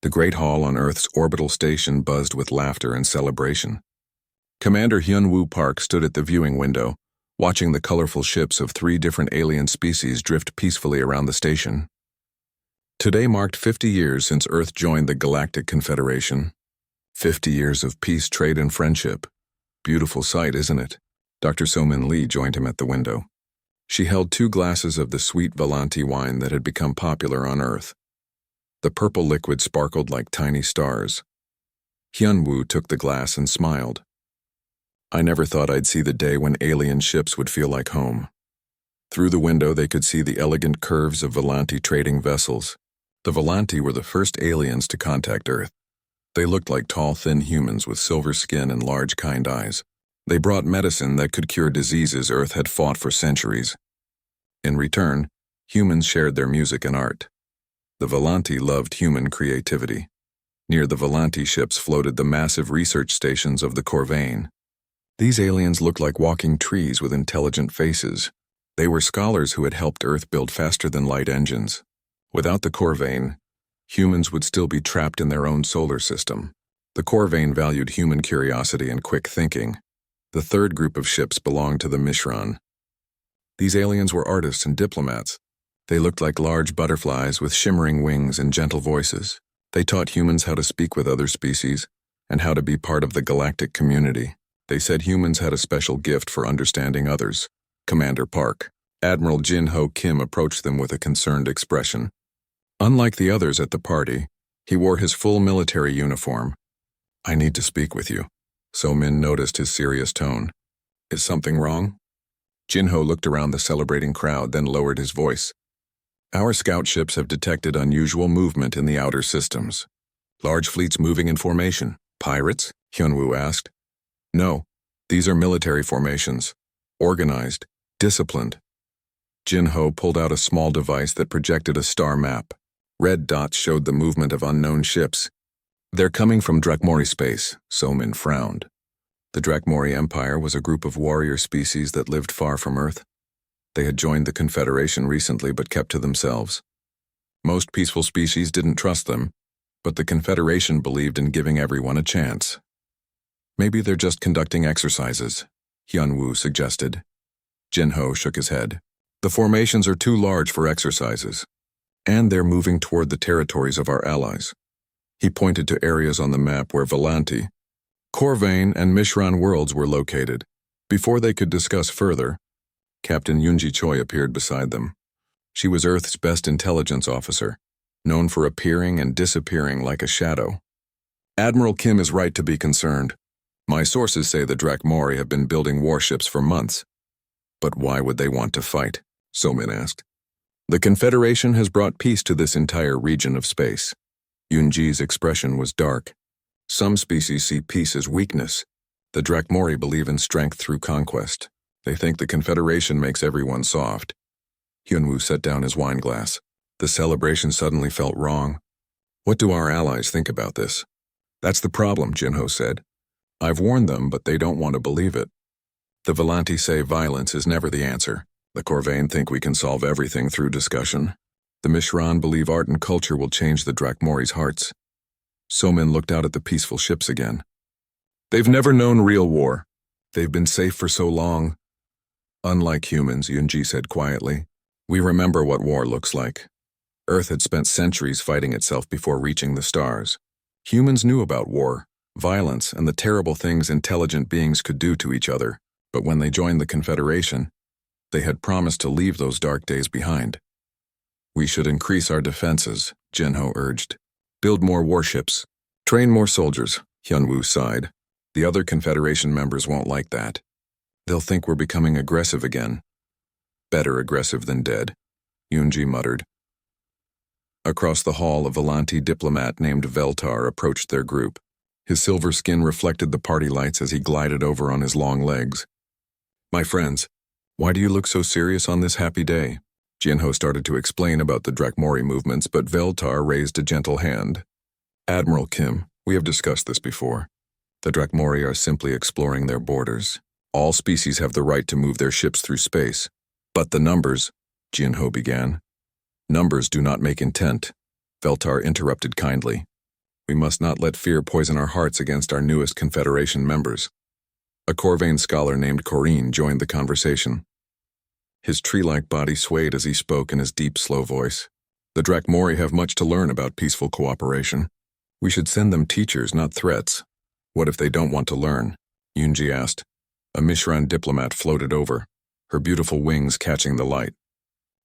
The great hall on Earth's orbital station buzzed with laughter and celebration. Commander Hyun-woo Park stood at the viewing window, watching the colorful ships of 3 different alien species drift peacefully around the station. Today marked 50 years since Earth joined the Galactic Confederation. 50 years of peace, trade, and friendship. Beautiful sight, isn't it? Dr. So-min Lee joined him at the window. She held 2 glasses of the sweet Volanti wine that had become popular on Earth. The purple liquid sparkled like tiny stars. Hyun-woo took the glass and smiled. I never thought I'd see the day when alien ships would feel like home. Through the window they could see the elegant curves of Volanti trading vessels. The Volanti were the first aliens to contact Earth. They looked like tall, thin humans with silver skin and large, kind eyes. They brought medicine that could cure diseases Earth had fought for centuries. In return, humans shared their music and art. The Volanti loved human creativity. Near the Volanti ships floated the massive research stations of the Corvain. These aliens looked like walking trees with intelligent faces. They were scholars who had helped Earth build faster-than-light engines. Without the Corvain, humans would still be trapped in their own solar system. The Corvain valued human curiosity and quick thinking. The third group of ships belonged to the Mishran. These aliens were artists and diplomats. They looked like large butterflies with shimmering wings and gentle voices. They taught humans how to speak with other species and how to be part of the galactic community. They said humans had a special gift for understanding others. Commander Park. Admiral Jin-ho Kim approached them with a concerned expression. Unlike the others at the party, he wore his full military uniform. I need to speak with you. So-min noticed his serious tone. Is something wrong? Jin-ho looked around the celebrating crowd, then lowered his voice. Our scout ships have detected unusual movement in the outer systems. Large fleets moving in formation. Pirates? Hyun-woo asked. No, these are military formations. Organized, disciplined. Jin-ho pulled out a small device that projected a star map. Red dots showed the movement of unknown ships. They're coming from Drakmori space, So-min frowned. The Drakmori Empire was a group of warrior species that lived far from Earth. They had joined the Confederation recently but kept to themselves. Most peaceful species didn't trust them, but the Confederation believed in giving everyone a chance. Maybe they're just conducting exercises, Hyun-woo suggested. Jin-ho shook his head. The formations are too large for exercises, and they're moving toward the territories of our allies. He pointed to areas on the map where Volanti, Corvain, and Mishran worlds were located. Before they could discuss further, Captain Yoonji Choi appeared beside them. She was Earth's best intelligence officer, known for appearing and disappearing like a shadow. Admiral Kim is right to be concerned. My sources say the Drakmori have been building warships for months. But why would they want to fight? So-min asked. The Confederation has brought peace to this entire region of space. Yoonji's expression was dark. Some species see peace as weakness. The Drakmori believe in strength through conquest. They think the Confederation makes everyone soft. Hyun-woo set down his wine glass. The celebration suddenly felt wrong. What do our allies think about this? That's the problem, Jin-ho said. I've warned them, but they don't want to believe it. The Volanti say violence is never the answer. The Corvain think we can solve everything through discussion. The Mishran believe art and culture will change the Drakmori's hearts. So-min looked out at the peaceful ships again. They've never known real war. They've been safe for so long. Unlike humans, Yoonji said quietly, we remember what war looks like. Earth had spent centuries fighting itself before reaching the stars. Humans knew about war, violence, and the terrible things intelligent beings could do to each other. But when they joined the Confederation, they had promised to leave those dark days behind. We should increase our defenses, Jin-ho urged. Build more warships. Train more soldiers, Hyun-woo sighed. The other Confederation members won't like that. They'll think we're becoming aggressive again. Better aggressive than dead, Yoonji muttered. Across the hall, a Volanti diplomat named Veltar approached their group. His silver skin reflected the party lights as he glided over on his long legs. My friends, why do you look so serious on this happy day? Jin-ho started to explain about the Drakmori movements, but Veltar raised a gentle hand. Admiral Kim, we have discussed this before. The Drakmori are simply exploring their borders. All species have the right to move their ships through space. But the numbers, Jin-ho began. Numbers do not make intent, Veltar interrupted kindly. We must not let fear poison our hearts against our newest Confederation members. A Corvain scholar named Corrine joined the conversation. His tree-like body swayed as he spoke in his deep, slow voice. The Drakmori have much to learn about peaceful cooperation. We should send them teachers, not threats. What if they don't want to learn? Yunji asked. A Mishran diplomat floated over, her beautiful wings catching the light.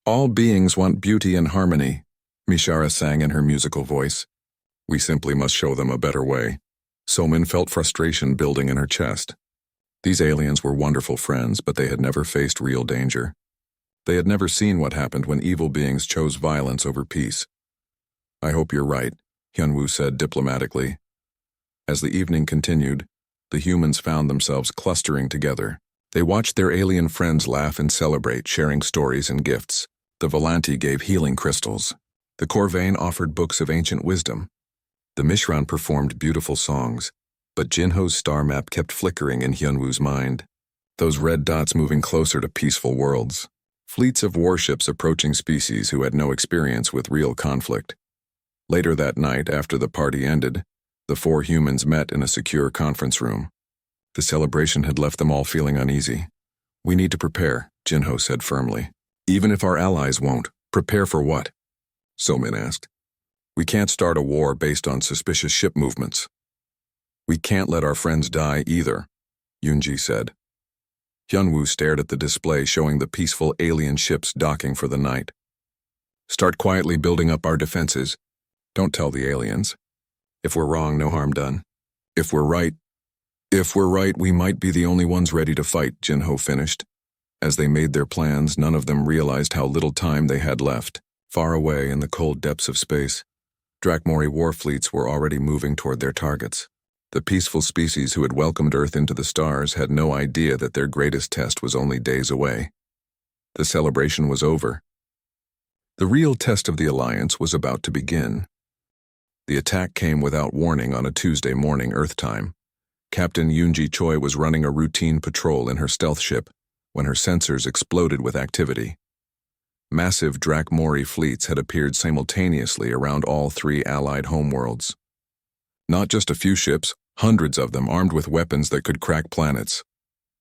All beings want beauty and harmony, Mishara sang in her musical voice. We simply must show them a better way. Somin felt frustration building in her chest. These aliens were wonderful friends, but they had never faced real danger. They had never seen what happened when evil beings chose violence over peace. I hope you're right, Hyunwoo said diplomatically. As the evening continued, the humans found themselves clustering together. They watched their alien friends laugh and celebrate, sharing stories and gifts. The Volanti gave healing crystals. The Corvain offered books of ancient wisdom. The Mishran performed beautiful songs, but Jinho's star map kept flickering in Hyunwoo's mind. Those red dots moving closer to peaceful worlds. Fleets of warships approaching species who had no experience with real conflict. Later that night, after the party ended, the four humans met in a secure conference room. The celebration had left them all feeling uneasy. We need to prepare, Jinho said firmly. Even if our allies won't, prepare for what? Somin asked. We can't start a war based on suspicious ship movements. We can't let our friends die either, Yunji said. Hyunwoo stared at the display showing the peaceful alien ships docking for the night. Start quietly building up our defenses. Don't tell the aliens. If we're wrong, no harm done. If we're right, we might be the only ones ready to fight, Jinho finished. As they made their plans, none of them realized how little time they had left. Far away in the cold depths of space, Drakmori war fleets were already moving toward their targets. The peaceful species who had welcomed Earth into the stars had no idea that their greatest test was only days away. The celebration was over. The real test of the Alliance was about to begin. The attack came without warning on a Tuesday morning Earth time. Captain Yoonji Choi was running a routine patrol in her stealth ship when her sensors exploded with activity. Massive Drakmori fleets had appeared simultaneously around all three allied homeworlds. Not just a few ships, hundreds of them armed with weapons that could crack planets.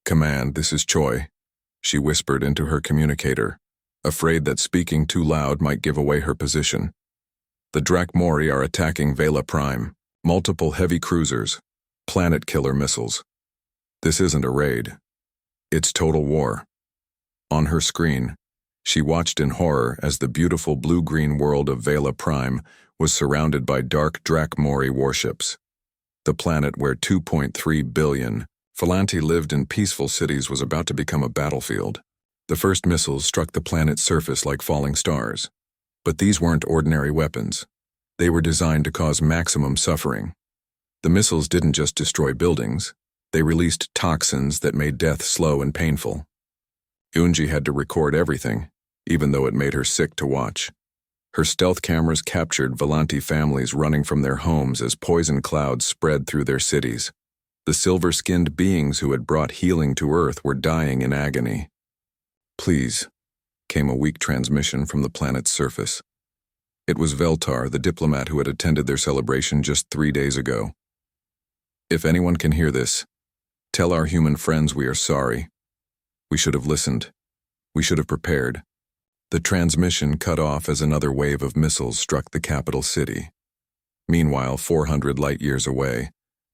Command, this is Choi, she whispered into her communicator, afraid that speaking too loud might give away her position. The Drakmori are attacking SciFiPrime, multiple heavy cruisers, planet-killer missiles. This isn't a raid. It's total war. On her screen, she watched in horror as the beautiful blue-green world of SciFiPrime was surrounded by dark Drakmori warships. The planet where 2.3 billion Phalanti lived in peaceful cities was about to become a battlefield. The first missiles struck the planet's surface like falling stars. But these weren't ordinary weapons. They were designed to cause maximum suffering. The missiles didn't just destroy buildings. They released toxins that made death slow and painful. Yoonji had to record everything, even though it made her sick to watch. Her stealth cameras captured Volanti families running from their homes as poison clouds spread through their cities. The silver-skinned beings who had brought healing to Earth were dying in agony. Please, came a weak transmission from the planet's surface. It was Veltar, the diplomat who had attended their celebration just 3 days ago. If anyone can hear this, tell our human friends we are sorry. We should have listened. We should have prepared. The transmission cut off as another wave of missiles struck the capital city. Meanwhile, 400 light-years away,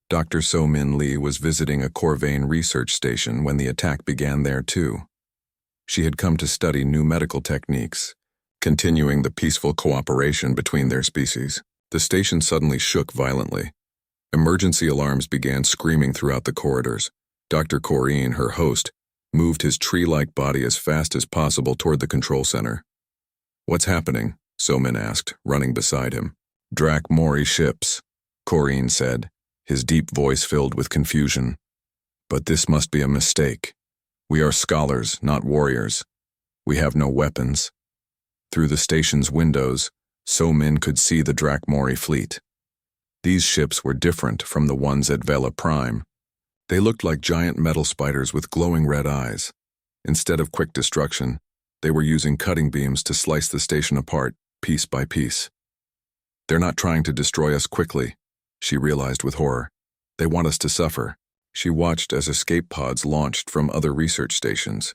Dr. So-Min Lee was visiting a Corvain research station when the attack began there too. She had come to study new medical techniques, continuing the peaceful cooperation between their species. The station suddenly shook violently. Emergency alarms began screaming throughout the corridors. Dr. Corrine, her host, moved his tree-like body as fast as possible toward the control center. What's happening? So-Min asked, running beside him. Drakmori ships, Corrine said, his deep voice filled with confusion. But this must be a mistake. We are scholars, not warriors. We have no weapons. Through the station's windows, So-Min could see the Drakmori fleet. These ships were different from the ones at SciFiPrime. They looked like giant metal spiders with glowing red eyes. Instead of quick destruction, they were using cutting beams to slice the station apart, piece by piece. They're not trying to destroy us quickly, She realized with horror. They want us to suffer. She watched as escape pods launched from other research stations.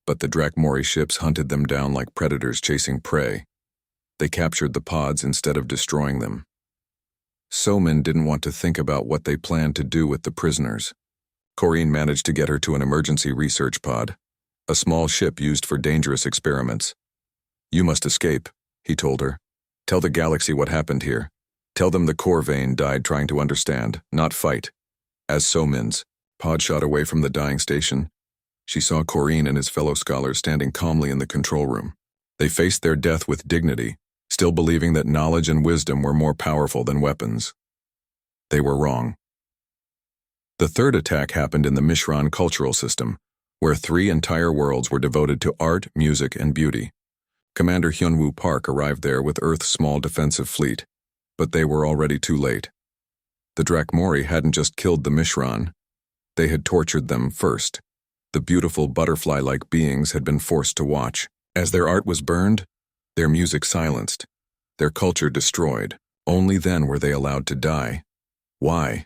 But the Drakmori ships hunted them down like predators chasing prey. They captured the pods instead of destroying them. Somin didn't want to think about what they planned to do with the prisoners. Corrine managed to get her to an emergency research pod, a small ship used for dangerous experiments. "You must escape," he told her. "Tell the galaxy what happened here. Tell them the Corvain died trying to understand, not fight." As Somin's pod shot away from the dying station, she saw Corrine and his fellow scholars standing calmly in the control room. They faced their death with dignity, still believing that knowledge and wisdom were more powerful than weapons. They were wrong. The third attack happened in the Mishran cultural system, where 3 entire worlds were devoted to art, music, and beauty. Commander Hyunwoo Park arrived there with Earth's small defensive fleet, but they were already too late. The Drakmori hadn't just killed the Mishran, they had tortured them first. The beautiful butterfly-like beings had been forced to watch. As their art was burned, their music silenced, their culture destroyed. Only then were they allowed to die. Why?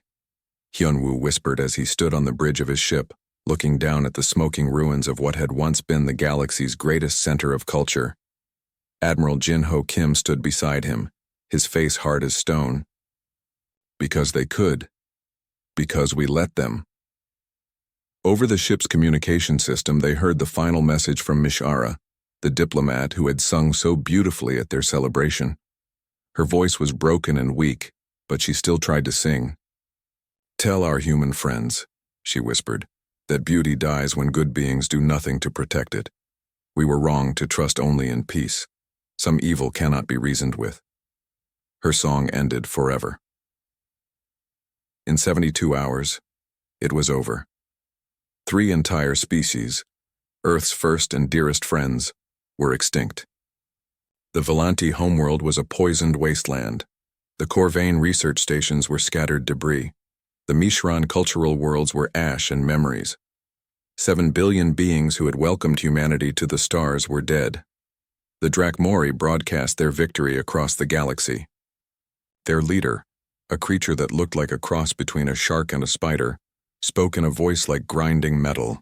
Hyunwoo whispered as he stood on the bridge of his ship, looking down at the smoking ruins of what had once been the galaxy's greatest center of culture. Admiral Jin-Ho Kim stood beside him, his face hard as stone. "Because they could. Because we let them." Over the ship's communication system, they heard the final message from Mishara, the diplomat who had sung so beautifully at their celebration. Her voice was broken and weak, but she still tried to sing. "Tell our human friends," she whispered, "that beauty dies when good beings do nothing to protect it. We were wrong to trust only in peace. Some evil cannot be reasoned with." Her song ended forever. In 72 hours, it was over. 3 entire species, Earth's first and dearest friends, were extinct. The Volanti homeworld was a poisoned wasteland. The Corvain research stations were scattered debris. The Mishran cultural worlds were ash and memories. 7 billion beings who had welcomed humanity to the stars were dead. The Drakmori broadcast their victory across the galaxy. Their leader, a creature that looked like a cross between a shark and a spider, spoke in a voice like grinding metal.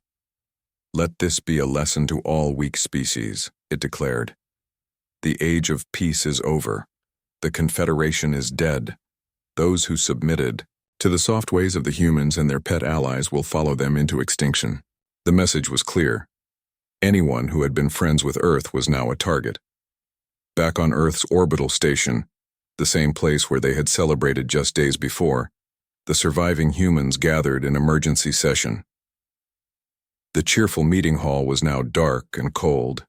"Let this be a lesson to all weak species," it declared. "The age of peace is over. The Confederation is dead. Those who submitted to the soft ways of the humans and their pet allies will follow them into extinction." The message was clear. Anyone who had been friends with Earth was now a target. Back on Earth's orbital station, the same place where they had celebrated just days before, the surviving humans gathered in emergency session. The cheerful meeting hall was now dark and cold.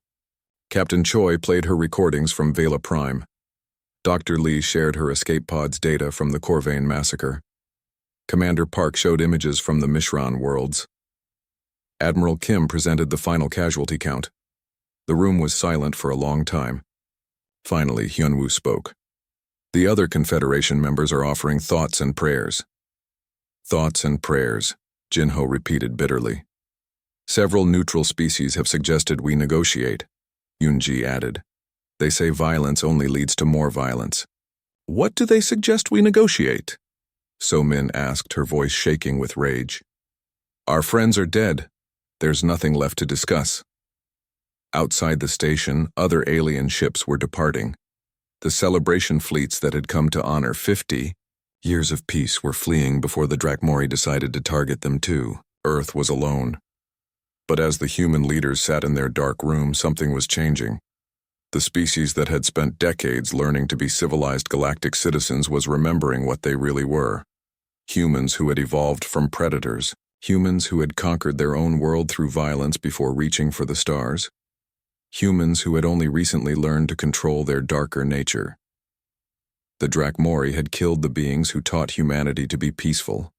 Captain Choi played her recordings from SciFiPrime. Dr. Lee shared her escape pod's data from the Corvain massacre. Commander Park showed images from the Mishran worlds. Admiral Kim presented the final casualty count. The room was silent for a long time. Finally, Hyunwoo spoke. "The other Confederation members are offering thoughts and prayers." "Thoughts and prayers," Jin-Ho repeated bitterly. "Several neutral species have suggested we negotiate," Yoon-ji added. "They say violence only leads to more violence." "What do they suggest we negotiate?" So-min asked, her voice shaking with rage. "Our friends are dead. There's nothing left to discuss." Outside the station, other alien ships were departing. The celebration fleets that had come to honor 50 years of peace were fleeing before the Drakmori decided to target them too. Earth was alone. But as the human leaders sat in their dark room, something was changing. The species that had spent decades learning to be civilized galactic citizens was remembering what they really were. Humans who had evolved from predators. Humans who had conquered their own world through violence before reaching for the stars. Humans who had only recently learned to control their darker nature. The Drakmori had killed the beings who taught humanity to be peaceful.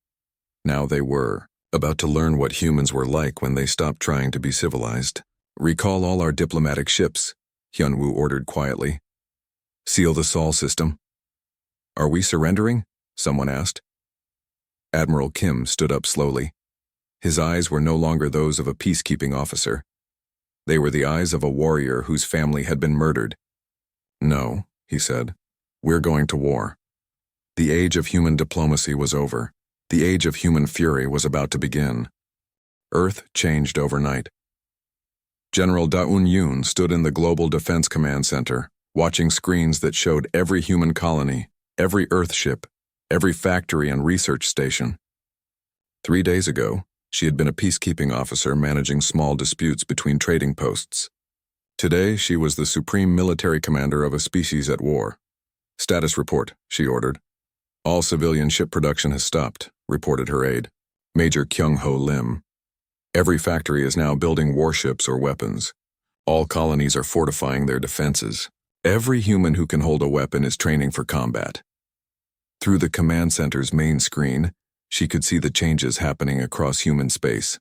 Now they were about to learn what humans were like when they stopped trying to be civilized. "Recall all our diplomatic ships," Hyunwoo ordered quietly. "Seal the Sol system." "Are we surrendering?" someone asked. Admiral Kim stood up slowly. His eyes were no longer those of a peacekeeping officer. They were the eyes of a warrior whose family had been murdered. "No," he said. "We're going to war." The age of human diplomacy was over. The age of human fury was about to begin. Earth changed overnight. General Daun Yun stood in the Global Defense Command Center, watching screens that showed every human colony, every Earth ship, every factory and research station. 3 days ago, she had been a peacekeeping officer managing small disputes between trading posts. Today, she was the supreme military commander of a species at war. "Status report," she ordered. "All civilian ship production has stopped," reported her aide, Major Kyung-Ho Lim. "Every factory is now building warships or weapons. All colonies are fortifying their defenses. Every human who can hold a weapon is training for combat." Through the command center's main screen, she could see the changes happening across human space.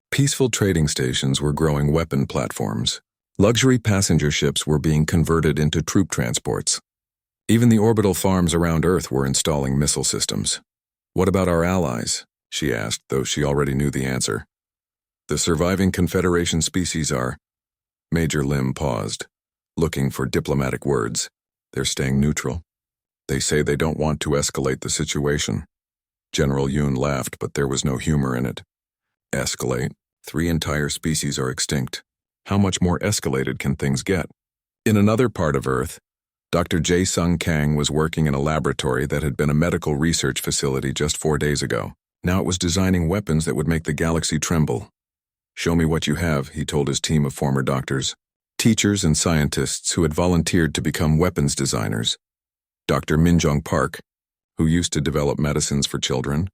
Peaceful trading stations were growing weapon platforms. Luxury passenger ships were being converted into troop transports. Even the orbital farms around Earth were installing missile systems. "What about our allies?" she asked, though she already knew the answer. "The surviving Confederation species are—" Major Lim paused, looking for diplomatic words. "They're staying neutral. They say they don't want to escalate the situation." General Yun laughed, but there was no humor in it. "Escalate? 3 entire species are extinct. How much more escalated can things get?" In another part of Earth, Dr. Jae-Sung Kang was working in a laboratory that had been a medical research facility just 4 days ago. Now it was designing weapons that would make the galaxy tremble. "Show me what you have," he told his team of former doctors, teachers and scientists who had volunteered to become weapons designers. Dr. Minjong Park, who used to develop medicines for children,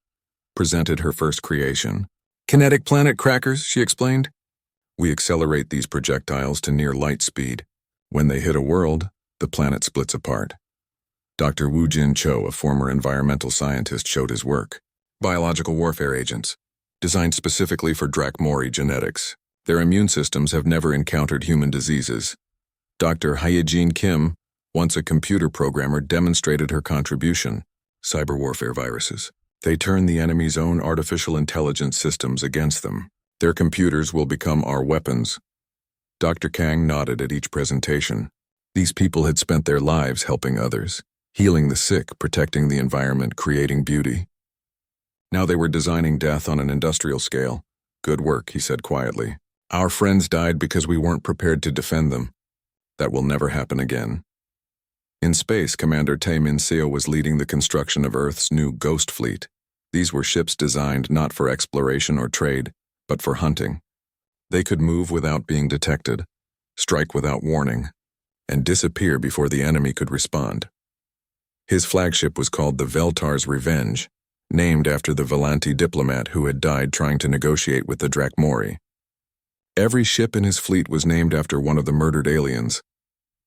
presented her first creation. "Kinetic planet crackers," she explained. "We accelerate these projectiles to near light speed. When they hit a world, the planet splits apart." Dr. Woo Jin Cho, a former environmental scientist, showed his work. "Biological warfare agents, designed specifically for Drakmori genetics. Their immune systems have never encountered human diseases." Dr. Hyejin Kim, once a computer programmer, demonstrated her contribution: cyber warfare viruses. They turn the enemy's own artificial intelligence systems against them. Their computers will become our weapons. Dr. Kang nodded at each presentation. These people had spent their lives helping others, healing the sick, protecting the environment, creating beauty. Now they were designing death on an industrial scale. "Good work," he said quietly. "Our friends died because we weren't prepared to defend them. That will never happen again." In space, Commander Tae Min Seo was leading the construction of Earth's new Ghost Fleet. These were ships designed not for exploration or trade, but for hunting. They could move without being detected, strike without warning, and disappear before the enemy could respond. His flagship was called the Veltar's Revenge, named after the Velanti diplomat who had died trying to negotiate with the Drakmori. Every ship in his fleet was named after one of the murdered aliens.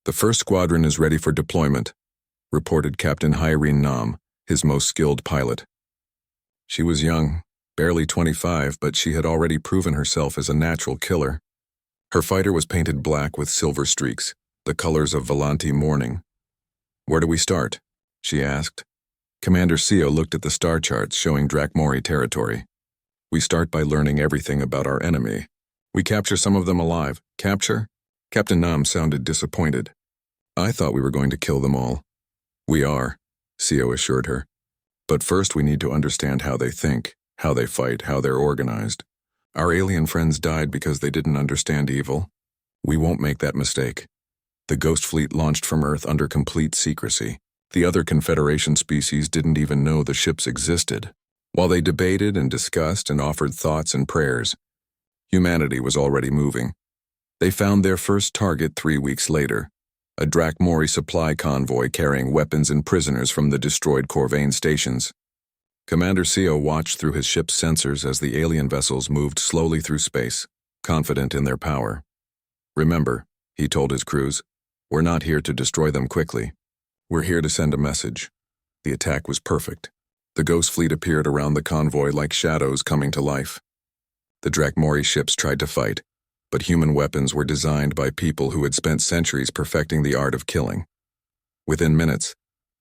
"The first squadron is ready for deployment," reported Captain Hyrene Nam, his most skilled pilot. She was young, barely 25, but she had already proven herself as a natural killer. Her fighter was painted black with silver streaks, the colors of Velanti mourning. "Where do we start?" she asked. Commander Seo looked at the star charts showing Drakmori territory. "We start by learning everything about our enemy. We capture some of them alive." "Capture?" Captain Nam sounded disappointed. "I thought we were going to kill them all." "We are," Seo assured her. "But first we need to understand how they think, how they fight, how they're organized. Our alien friends died because they didn't understand evil. We won't make that mistake." The Ghost Fleet launched from Earth under complete secrecy. The other Confederation species didn't even know the ships existed. While they debated and discussed and offered thoughts and prayers, humanity was already moving. They found their first target 3 weeks later, a Drakmori supply convoy carrying weapons and prisoners from the destroyed Corvain stations. Commander Seo watched through his ship's sensors as the alien vessels moved slowly through space, confident in their power. "Remember," he told his crews, "we're not here to destroy them quickly. We're here to send a message." The attack was perfect. The Ghost Fleet appeared around the convoy like shadows coming to life. The Drakmori ships tried to fight, but human weapons were designed by people who had spent centuries perfecting the art of killing. Within minutes,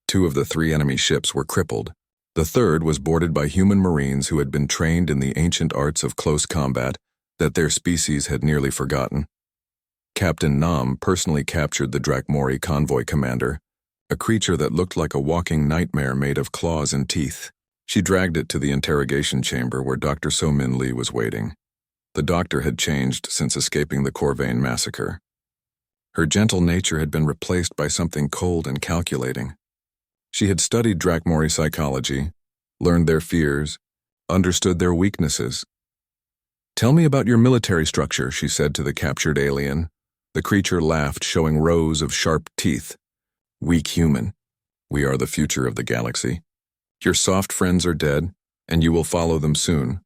2 of the 3 enemy ships were crippled. The third was boarded by human marines who had been trained in the ancient arts of close combat that their species had nearly forgotten. Captain Nam personally captured the Drakmori convoy commander, a creature that looked like a walking nightmare made of claws and teeth. She dragged it to the interrogation chamber where Dr. So-Min Lee was waiting. The doctor had changed since escaping the Corvain massacre. Her gentle nature had been replaced by something cold and calculating. She had studied Drakmori psychology, learned their fears, understood their weaknesses. "Tell me about your military structure," she said to the captured alien. The creature laughed, showing rows of sharp teeth. "Weak human. We are the future of the galaxy. Your soft friends are dead, and you will follow them soon."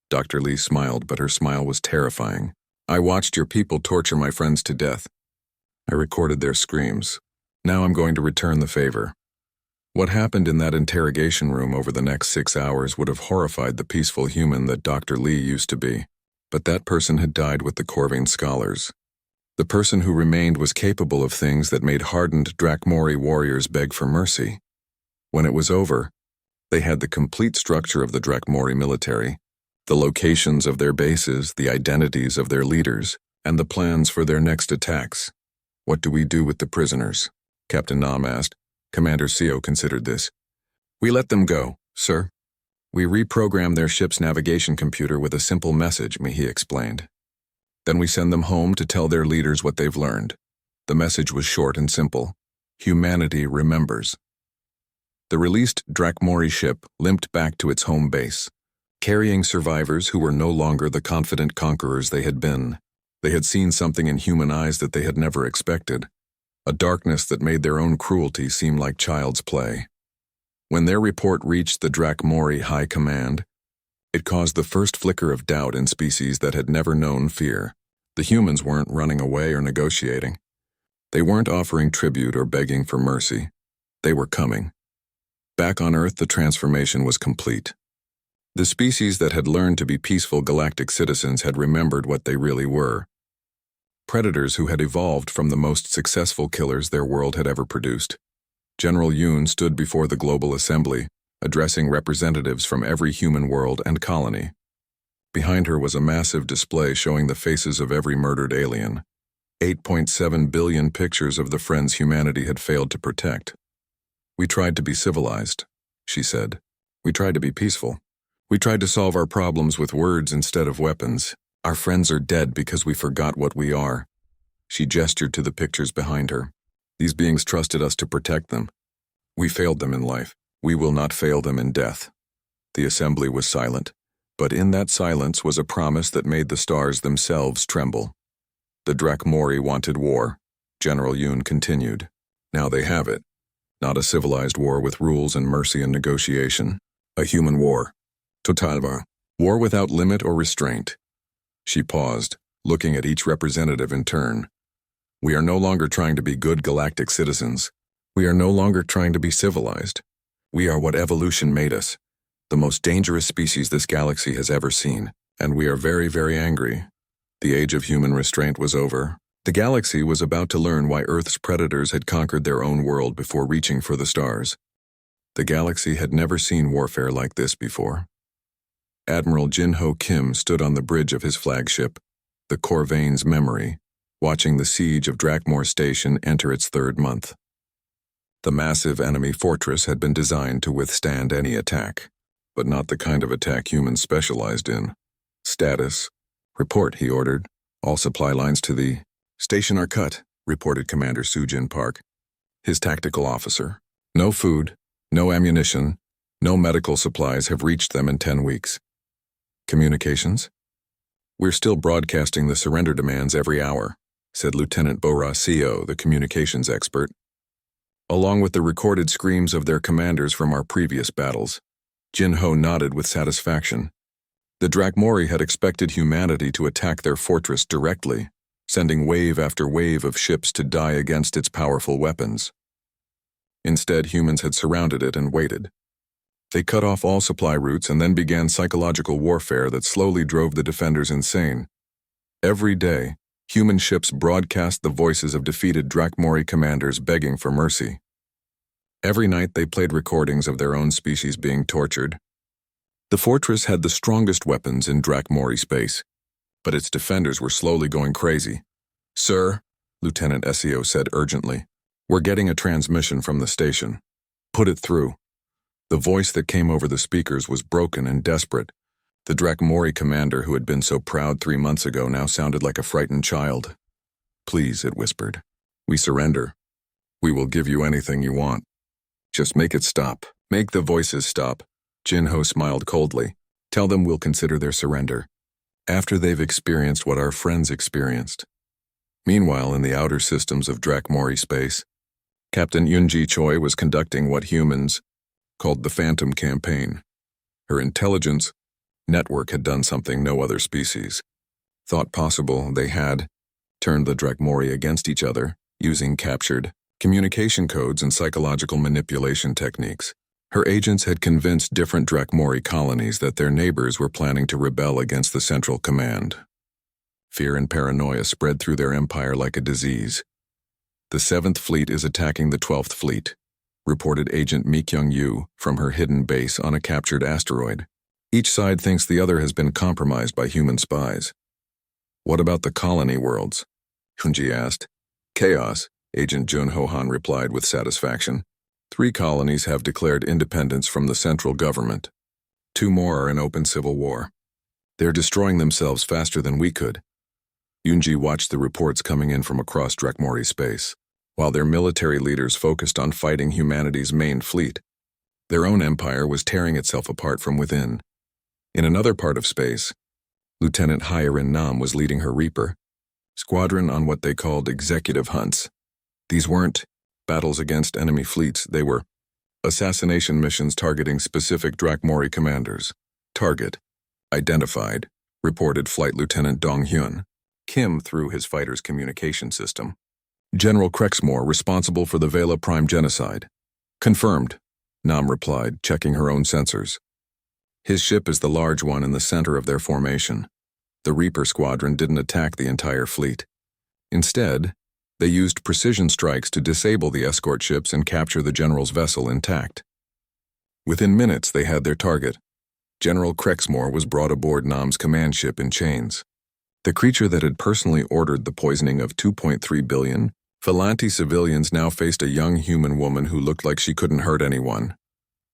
Dr. Lee smiled, but her smile was terrifying. "I watched your people torture my friends to death. I recorded their screams. Now I'm going to return the favor." What happened in that interrogation room over the next 6 hours would have horrified the peaceful human that Dr. Lee used to be. But that person had died with the Corvain scholars. The person who remained was capable of things that made hardened Drakmori warriors beg for mercy. When it was over, they had the complete structure of the Drakmori military, the locations of their bases, the identities of their leaders, and the plans for their next attacks. "What do we do with the prisoners?" Captain Nam asked. Commander Seo considered this. "We let them go, sir. We reprogram their ship's navigation computer with a simple message," Mihi explained. "Then we send them home to tell their leaders what they've learned." The message was short and simple. Humanity remembers. The released Drakmori ship limped back to its home base, carrying survivors who were no longer the confident conquerors they had been. They had seen something in human eyes that they had never expected, a darkness that made their own cruelty seem like child's play. When their report reached the Drakmori High Command, it caused the first flicker of doubt in species that had never known fear. The humans weren't running away or negotiating. They weren't offering tribute or begging for mercy. They were coming. Back on Earth, the transformation was complete. The species that had learned to be peaceful galactic citizens had remembered what they really were. Predators who had evolved from the most successful killers their world had ever produced. General Yoon stood before the Global Assembly, addressing representatives from every human world and colony. Behind her was a massive display showing the faces of every murdered alien. 8.7 billion pictures of the friends humanity had failed to protect. "We tried to be civilized," she said. "We tried to be peaceful. We tried to solve our problems with words instead of weapons. Our friends are dead because we forgot what we are." She gestured to the pictures behind her. "These beings trusted us to protect them. We failed them in life. We will not fail them in death." The assembly was silent, but in that silence was a promise that made the stars themselves tremble. "The Drakmori wanted war," General Yoon continued. "Now they have it. Not a civilized war with rules and mercy and negotiation. A human war. Totalva. War without limit or restraint." She paused, looking at each representative in turn. "We are no longer trying to be good galactic citizens. We are no longer trying to be civilized. We are what evolution made us, the most dangerous species this galaxy has ever seen, and we are very, very angry." The age of human restraint was over. The galaxy was about to learn why Earth's predators had conquered their own world before reaching for the stars. The galaxy had never seen warfare like this before. Admiral Jin-Ho Kim stood on the bridge of his flagship, the Corvain's Memory, watching the siege of Drakmor Station enter its 3rd month. The massive enemy fortress had been designed to withstand any attack, but not the kind of attack humans specialized in. "Status. Report," he ordered. "All supply lines to the station are cut," reported Commander Soo-Jin Park, his tactical officer. "No food, no ammunition, no medical supplies have reached them in 10 weeks. Communications? We're still broadcasting the surrender demands every hour," said Lieutenant Bora Seo, the communications expert. "Along with the recorded screams of their commanders from our previous battles." Jin-Ho nodded with satisfaction. The Drakmori had expected humanity to attack their fortress directly, sending wave after wave of ships to die against its powerful weapons. Instead, humans had surrounded it and waited. They cut off all supply routes and then began psychological warfare that slowly drove the defenders insane. Every day, human ships broadcast the voices of defeated Drakmori commanders begging for mercy. Every night they played recordings of their own species being tortured. The fortress had the strongest weapons in Drakmori space, but its defenders were slowly going crazy. "Sir," Lieutenant Seo said urgently, "We're getting a transmission from the station. Put it through." The voice that came over the speakers was broken and desperate. The Drakmori commander who had been so proud 3 months ago now sounded like a frightened child. "Please," it whispered. "We surrender. We will give you anything you want. Just make it stop. Make the voices stop." Jinho smiled coldly. "Tell them we'll consider their surrender after they've experienced what our friends experienced." Meanwhile, in the outer systems of Drakmori space, Captain Yunji Choi was conducting what humans called the Phantom Campaign. Her intelligence network had done something no other species thought possible. They had turned the Drakmori against each other using captured communication codes and psychological manipulation techniques. Her agents had convinced different Drakmori colonies that their neighbors were planning to rebel against the Central Command. Fear and paranoia spread through their empire like a disease. "The 7th Fleet is attacking the 12th Fleet," reported Agent Mi-Kyung Yu from her hidden base on a captured asteroid. "Each side thinks the other has been compromised by human spies." "What about the colony worlds?" Hunji asked. "Chaos," Agent Jun Ho-han replied with satisfaction. 3 colonies have declared independence from the central government. 2 more are in open civil war. They're destroying themselves faster than we could. Yunji watched the reports coming in from across Drakmori space. While their military leaders focused on fighting humanity's main fleet, their own empire was tearing itself apart from within. In another part of space, Lieutenant Hyarin Nam was leading her Reaper squadron on what they called executive hunts. These weren't battles against enemy fleets, they were assassination missions targeting specific Drakmori commanders. "Target identified," reported Flight Lieutenant Dong Hyun Kim through his fighter's communication system. "General Crexmore responsible for the SciFiPrime genocide." "Confirmed," Nam replied, checking her own sensors. "His ship is the large one in the center of their formation." The Reaper squadron didn't attack the entire fleet. Instead, they used precision strikes to disable the escort ships and capture the general's vessel intact. Within minutes, they had their target. General Crexmore was brought aboard Nam's command ship in chains. The creature that had personally ordered the poisoning of 2.3 billion Phalanti civilians now faced a young human woman who looked like she couldn't hurt anyone.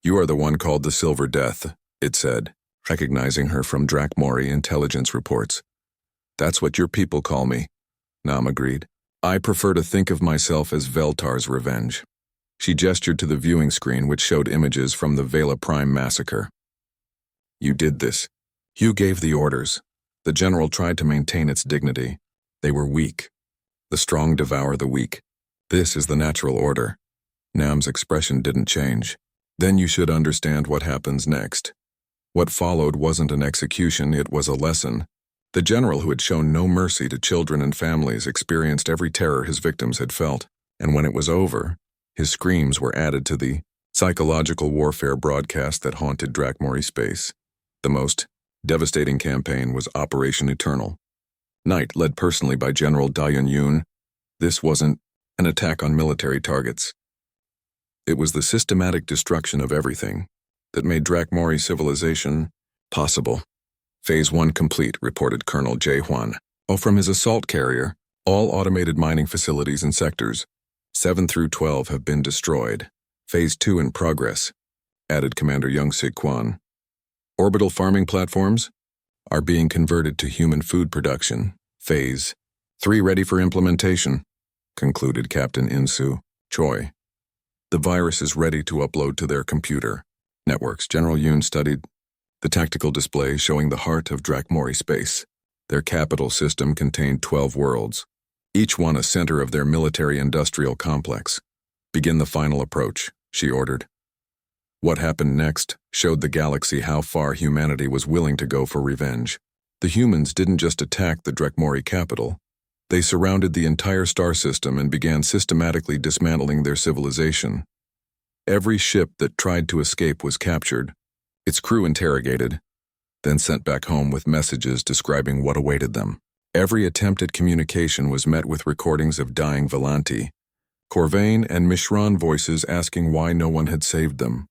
"You are the one called the Silver Death," it said, recognizing her from Drakmori intelligence reports. "That's what your people call me," Nam agreed. "I prefer to think of myself as Veltar's revenge." She gestured to the viewing screen which showed images from the SciFiPrime massacre. "You did this. You gave the orders." The general tried to maintain its dignity. "They were weak. The strong devour the weak. This is the natural order." Nam's expression didn't change. "Then you should understand what happens next." What followed wasn't an execution, it was a lesson. The general, who had shown no mercy to children and families, experienced every terror his victims had felt, and when it was over, his screams were added to the psychological warfare broadcast that haunted Drakmori space. The most devastating campaign was Operation Eternal. Night, led personally by General Daeun Yoon. This wasn't an attack on military targets. It was the systematic destruction of everything that made Drakmori civilization possible. "Phase 1 complete," reported Colonel Jae Hwan. From his assault carrier, all automated mining facilities and sectors, 7 through 12, have been destroyed. "Phase 2 in progress," added Commander Young-Sik Kwan. "Orbital farming platforms are being converted to human food production. Phase 3 ready for implementation," concluded Captain Insu Choi. "The virus is ready to upload to their computer networks." General Yoon studied the tactical display showing the heart of Drakmori space. Their capital system contained 12 worlds, each one a center of their military-industrial complex. "Begin the final approach," she ordered. What happened next showed the galaxy how far humanity was willing to go for revenge. The humans didn't just attack the Drakmori capital. They surrounded the entire star system and began systematically dismantling their civilization. Every ship that tried to escape was captured, its crew interrogated, then sent back home with messages describing what awaited them. Every attempt at communication was met with recordings of dying Volanti, Corvain and Mishran voices asking why no one had saved them.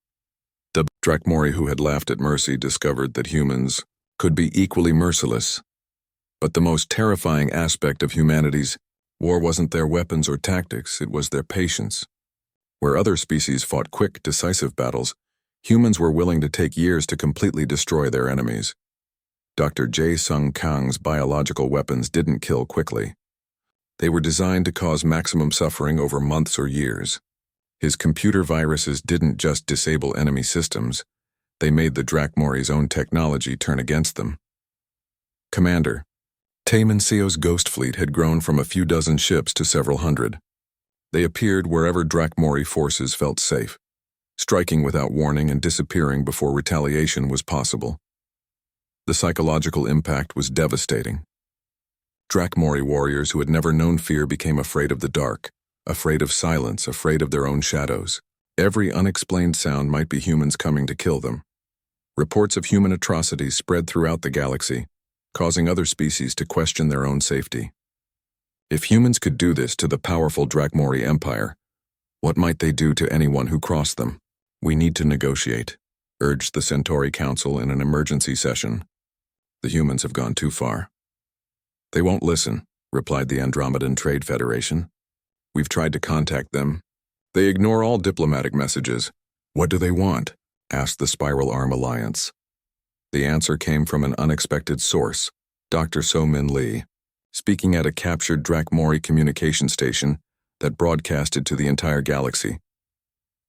The Drakmori, who had laughed at mercy, discovered that humans could be equally merciless. But the most terrifying aspect of humanity's War wasn't their weapons or tactics, it was their patience. Where other species fought quick, decisive battles, humans were willing to take years to completely destroy their enemies. Dr. Jae Sung Kang's biological weapons didn't kill quickly. They were designed to cause maximum suffering over months or years. His computer viruses didn't just disable enemy systems, they made the Drakmori's own technology turn against them. Commander, Taemin Seo's Ghost Fleet had grown from a few dozen ships to several hundred. They appeared wherever Drakmori forces felt safe, striking without warning and disappearing before retaliation was possible. The psychological impact was devastating. Drakmori warriors who had never known fear became afraid of the dark, afraid of silence, afraid of their own shadows. Every unexplained sound might be humans coming to kill them. Reports of human atrocities spread throughout the galaxy, causing other species to question their own safety. If humans could do this to the powerful Drakmori Empire, what might they do to anyone who crossed them? We need to negotiate, urged the Centauri Council in an emergency session. The humans have gone too far. They won't listen, replied the Andromedan Trade Federation. We've tried to contact them. They ignore all diplomatic messages. What do they want? Asked the Spiral Arm Alliance. The answer came from an unexpected source, Dr. So-Min Lee, speaking at a captured Drakmori communication station that broadcasted to the entire galaxy.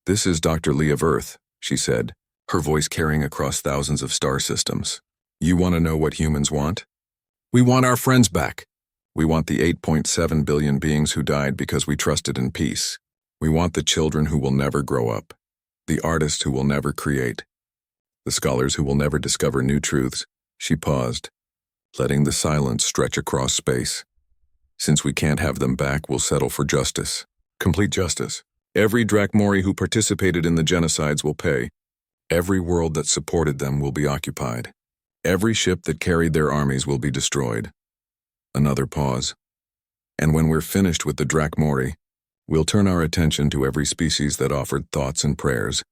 This is Dr. Lee of Earth, she said, her voice carrying across thousands of star systems. You want to know what humans want? We want our friends back. We want the 8.7 billion beings who died because we trusted in peace. We want the children who will never grow up, the artists who will never create, the scholars who will never discover new truths. She paused, letting the silence stretch across space. Since we can't have them back, we'll settle for justice. Complete justice. Every Drakmori who participated in the genocides will pay. Every world that supported them will be occupied. Every ship that carried their armies will be destroyed. Another pause. And when we're finished with the Drakmori, we'll turn our attention to every species that offered thoughts and prayers,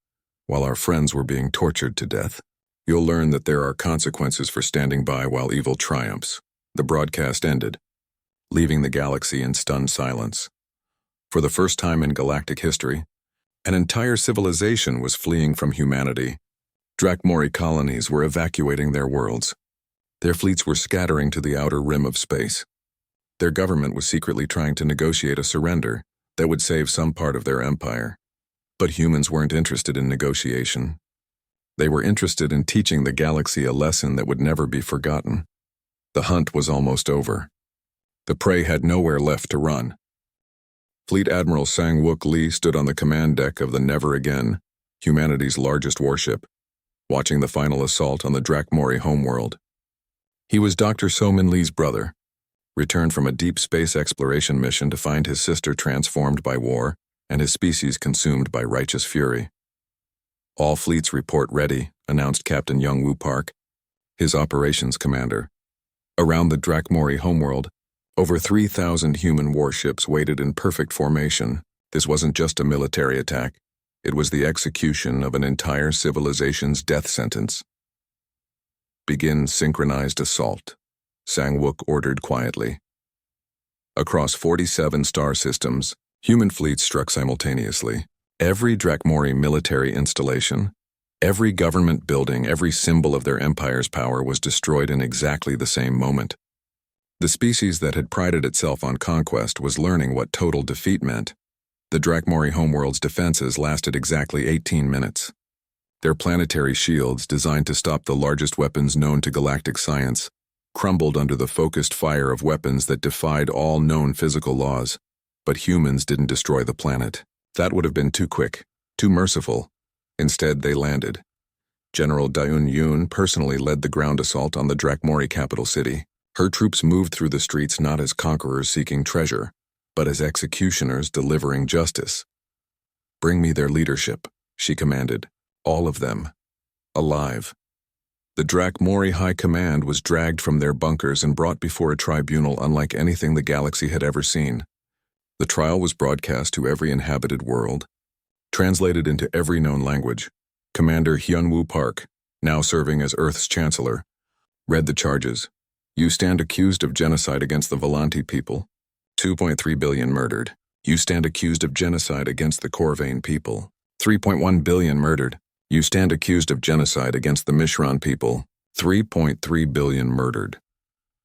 while our friends were being tortured to death. You'll learn that there are consequences for standing by while evil triumphs. The broadcast ended, leaving the galaxy in stunned silence. For the first time in galactic history, an entire civilization was fleeing from humanity. Drakmori colonies were evacuating their worlds. Their fleets were scattering to the outer rim of space. Their government was secretly trying to negotiate a surrender that would save some part of their empire. But humans weren't interested in negotiation. They were interested in teaching the galaxy a lesson that would never be forgotten. The hunt was almost over. The prey had nowhere left to run. Fleet Admiral Sang-Wook Lee stood on the command deck of the Never Again, humanity's largest warship, watching the final assault on the Drakmori homeworld. He was Dr. So-Min Lee's brother, returned from a deep space exploration mission to find his sister transformed by war and his species consumed by righteous fury. All fleets report ready, announced Captain Young-Woo Park, his operations commander. Around the Drakmori homeworld, over 3,000 human warships waited in perfect formation. This wasn't just a military attack. It was the execution of an entire civilization's death sentence. Begin synchronized assault, Sang-Wook ordered quietly. Across 47 star systems, human fleets struck simultaneously. Every Drakmori military installation, every government building, every symbol of their empire's power was destroyed in exactly the same moment. The species that had prided itself on conquest was learning what total defeat meant. The Drakmori homeworld's defenses lasted exactly 18 minutes. Their planetary shields, designed to stop the largest weapons known to galactic science, crumbled under the focused fire of weapons that defied all known physical laws. But humans didn't destroy the planet. That would have been too quick, too merciful. Instead, they landed. General Daeun Yoon personally led the ground assault on the Drakmori capital city. Her troops moved through the streets not as conquerors seeking treasure, but as executioners delivering justice. Bring me their leadership, she commanded. All of them. Alive. The Drakmori High Command was dragged from their bunkers and brought before a tribunal unlike anything the galaxy had ever seen. The trial was broadcast to every inhabited world, translated into every known language. Commander Hyun-Woo Park, now serving as Earth's Chancellor, read the charges. You stand accused of genocide against the Volanti people. 2.3 billion murdered. You stand accused of genocide against the Corvain people. 3.1 billion murdered. You stand accused of genocide against the Mishran people. 3.3 billion murdered.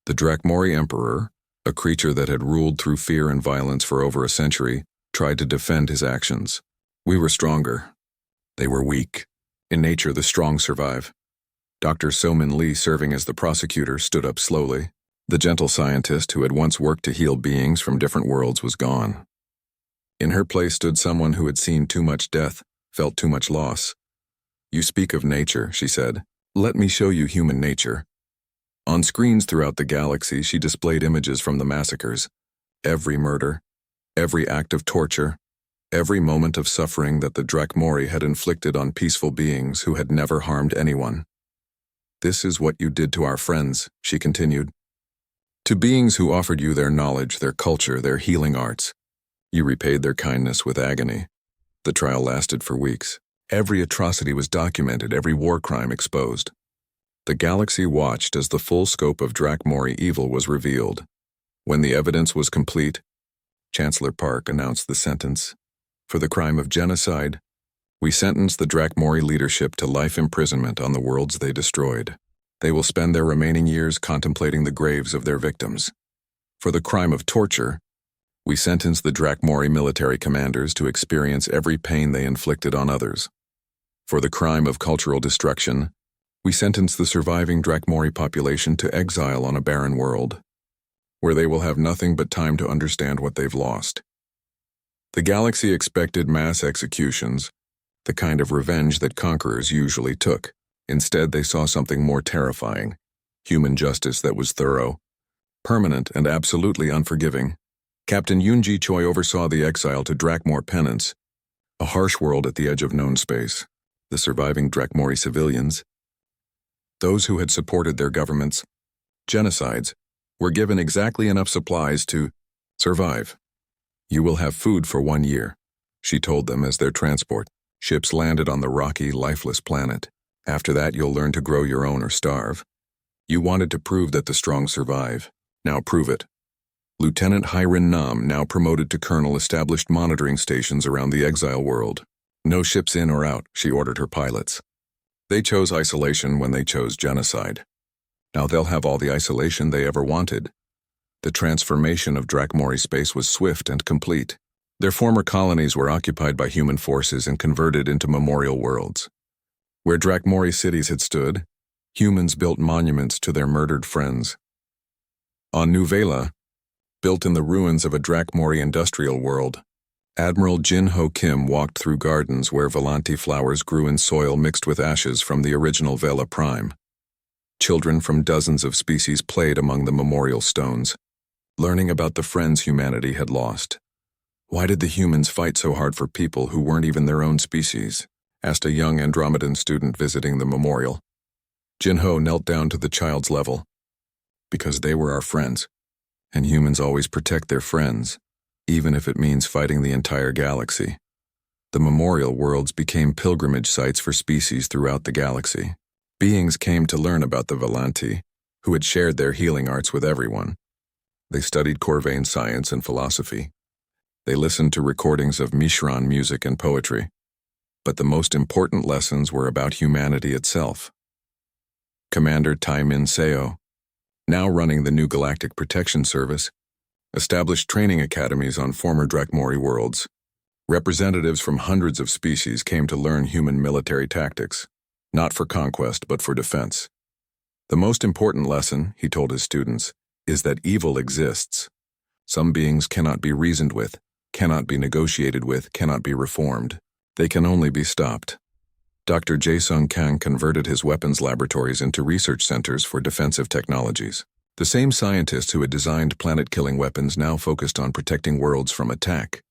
The Drakmori Emperor, a creature that had ruled through fear and violence for over a century, tried to defend his actions. We were stronger. They were weak. In nature, the strong survive. Dr. Somin Lee, serving as the prosecutor, stood up slowly. The gentle scientist who had once worked to heal beings from different worlds was gone. In her place stood someone who had seen too much death, felt too much loss. You speak of nature, she said. Let me show you human nature. On screens throughout the galaxy, she displayed images from the massacres. Every murder, every act of torture, every moment of suffering that the Drakmori had inflicted on peaceful beings who had never harmed anyone. This is what you did to our friends, she continued. To beings who offered you their knowledge, their culture, their healing arts. You repaid their kindness with agony. The trial lasted for weeks. Every atrocity was documented, every war crime exposed. The galaxy watched as the full scope of Drakmori evil was revealed. When the evidence was complete, Chancellor Park announced the sentence. For the crime of genocide, we sentence the Drakmori leadership to life imprisonment on the worlds they destroyed. They will spend their remaining years contemplating the graves of their victims. For the crime of torture, we sentence the Drakmori military commanders to experience every pain they inflicted on others. For the crime of cultural destruction, we sentence the surviving Drakmori population to exile on a barren world, where they will have nothing but time to understand what they've lost. The galaxy expected mass executions, the kind of revenge that conquerors usually took. Instead, they saw something more terrifying, human justice that was thorough, permanent, and absolutely unforgiving. Captain Yoonji Choi oversaw the exile to Drakmor Penance, a harsh world at the edge of known space. The surviving Drakmori civilians, those who had supported their government's genocides, were given exactly enough supplies to survive. You will have food for 1 year, she told them as their transport ships landed on the rocky, lifeless planet. After that, you'll learn to grow your own or starve. You wanted to prove that the strong survive. Now prove it. Lieutenant Hyrin Nam, now promoted to colonel, established monitoring stations around the exile world. No ships in or out, she ordered her pilots. They chose isolation when they chose genocide. Now they'll have all the isolation they ever wanted. The transformation of Drakmori space was swift and complete. Their former colonies were occupied by human forces and converted into memorial worlds. Where Drakmori cities had stood, humans built monuments to their murdered friends. On New Vela, built in the ruins of a Drakmori industrial world, Admiral Jin Ho Kim walked through gardens where Volanti flowers grew in soil mixed with ashes from the original Vela Prime. Children from dozens of species played among the memorial stones, learning about the friends humanity had lost. Why did the humans fight so hard for people who weren't even their own species? Asked a young Andromedan student visiting the memorial. Jin Ho knelt down to the child's level. Because they were our friends, and humans always protect their friends, even if it means fighting the entire galaxy. The memorial worlds became pilgrimage sites for species throughout the galaxy. Beings came to learn about the Volanti, who had shared their healing arts with everyone. They studied Corvain science and philosophy. They listened to recordings of Mishran music and poetry. But the most important lessons were about humanity itself. Commander Tai Min Seo, now running the new Galactic Protection Service, established training academies on former Drakmori worlds. Representatives from hundreds of species came to learn human military tactics, not for conquest but for defense. The most important lesson, he told his students, is that evil exists. Some beings cannot be reasoned with, cannot be negotiated with, cannot be reformed. They can only be stopped. Dr. Jae-sung Kang converted his weapons laboratories into research centers for defensive technologies. The same scientist who had designed planet-killing weapons now focused on protecting worlds from attack.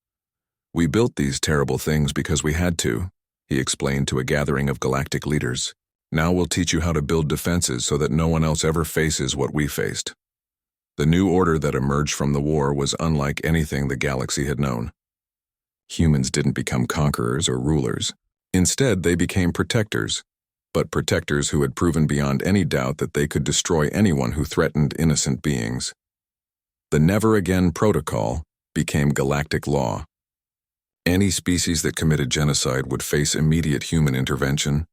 We built these terrible things because we had to, he explained to a gathering of galactic leaders. Now we'll teach you how to build defenses so that no one else ever faces what we faced. The new order that emerged from the war was unlike anything the galaxy had known. Humans didn't become conquerors or rulers. Instead, they became protectors, but protectors who had proven beyond any doubt that they could destroy anyone who threatened innocent beings. The Never Again Protocol became galactic law. Any species that committed genocide would face immediate human intervention.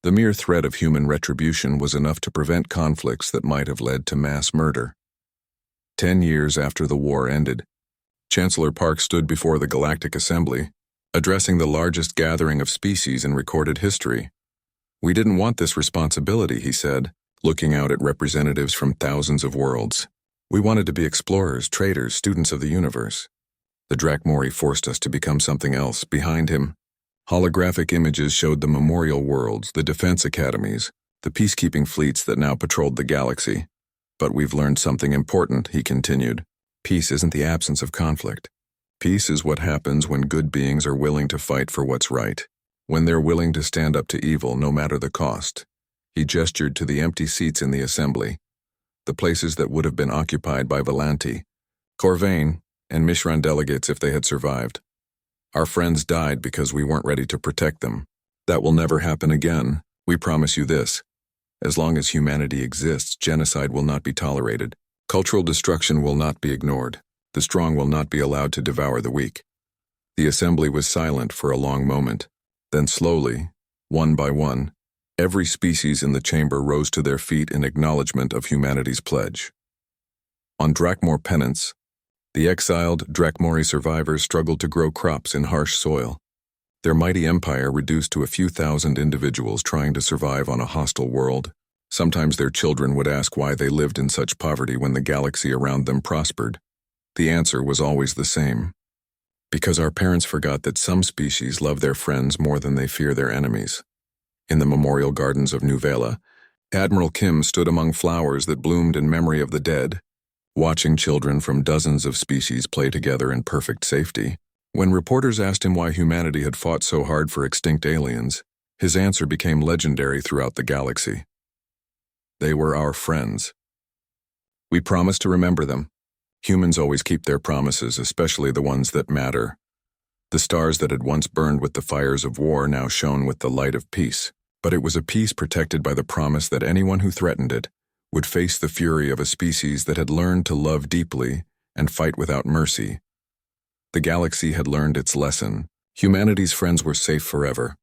The mere threat of human retribution was enough to prevent conflicts that might have led to mass murder. 10 years after the war ended, Chancellor Park stood before the Galactic Assembly, addressing the largest gathering of species in recorded history. "We didn't want this responsibility," he said, looking out at representatives from thousands of worlds. "We wanted to be explorers, traders, students of the universe. The Drakmori forced us to become something else." Behind him, holographic images showed the memorial worlds, the defense academies, the peacekeeping fleets that now patrolled the galaxy. "But we've learned something important," he continued. "Peace isn't the absence of conflict. Peace is what happens when good beings are willing to fight for what's right, when they're willing to stand up to evil no matter the cost." He gestured to the empty seats in the assembly, the places that would have been occupied by Volanti, Corvain, and Mishran delegates if they had survived. "Our friends died because we weren't ready to protect them. That will never happen again. We promise you this. As long as humanity exists, genocide will not be tolerated. Cultural destruction will not be ignored. The strong will not be allowed to devour the weak." The assembly was silent for a long moment. Then slowly, one by one, every species in the chamber rose to their feet in acknowledgement of humanity's pledge. On Drakmor penance, the exiled Drakmori survivors struggled to grow crops in harsh soil, their mighty empire reduced to a few thousand individuals trying to survive on a hostile world. Sometimes their children would ask why they lived in such poverty when the galaxy around them prospered. The answer was always the same: because our parents forgot that some species love their friends more than they fear their enemies. In the memorial gardens of Nuvela, Admiral Kim stood among flowers that bloomed in memory of the dead, watching children from dozens of species play together in perfect safety. When reporters asked him why humanity had fought so hard for extinct aliens, his answer became legendary throughout the galaxy. "They were our friends. We promised to remember them." Humans always keep their promises, especially the ones that matter. The stars that had once burned with the fires of war now shone with the light of peace. But it was a peace protected by the promise that anyone who threatened it would face the fury of a species that had learned to love deeply and fight without mercy. The galaxy had learned its lesson. Humanity's friends were safe forever.